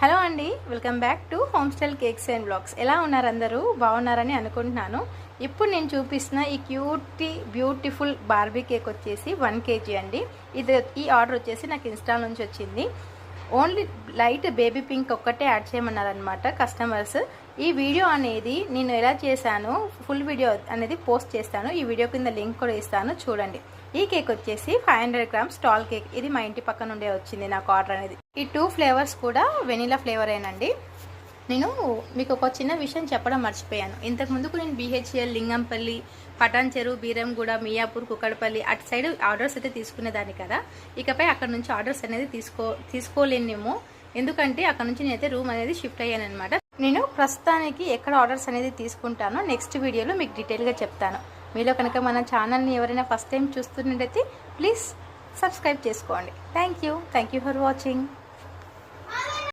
Hello అండి, welcome back to home style cakes and blogs. ఎలా ఉన్నారు? అందరూ బాగున్నారని అనుకుంటున్నాను. ఇప్పుడు నేను చూపిస్తున్న ఈ బ్యూటిఫుల్ బార్బీ కేక్ వచ్చేసి 1 kg అండి. ఈ ఆర్డర్ వచ్చేసి నాకు ఇన్స్టా నుంచి వచ్చింది. ఓన్లీ లైట్ బేబీ పింక్ ఒక్కటే యాడ్ చేయమన్నారనమాట కస్టమర్స్. ఈ వీడియో అనేది నేను ఎలా చేశాను, ఫుల్ వీడియో అనేది పోస్ట్ చేస్తాను. ఈ వీడియో కింద లింక్ కూడా ఇస్తాను, చూడండి. ఈ కేక్ వచ్చేసి 500 grams టాల్ కేక్. ఇది మా ఇంటి పక్క నుండే వచ్చింది నాకు ఆర్డర్ అనేది. ఈ 2 ఫ్లేవర్స్ కూడా వెనిలా ఫ్లేవర్ ఏనండి. నేను మీకు ఒక చిన్న విషయం చెప్పడం మర్చిపోయాను. ఇంతకు ముందుకు నేను BHL, లింగంపల్లి, పటాన్చెరు, బీరంగూడ, మియాపూర్, కుక్కడపల్లి అటు సైడ్ ఆర్డర్స్ అయితే తీసుకునేదాన్ని కదా. ఇకపై అక్కడ నుంచి ఆర్డర్స్ అనేది తీసుకోలేనేమో, ఎందుకంటే అక్కడ నుంచి నేనైతే రూమ్ అనేది షిఫ్ట్ అయ్యాను అనమాట. నేను ప్రస్తుతానికి ఎక్కడ ఆర్డర్స్ అనేది తీసుకుంటానో నెక్స్ట్ వీడియోలో మీకు డీటెయిల్గా చెప్తాను. మీలో కనుక మన ఛానల్ని ఎవరైనా ఫస్ట్ టైం చూస్తున్నట్టయితే ప్లీజ్ సబ్స్క్రైబ్ చేసుకోండి. Thank you for watching.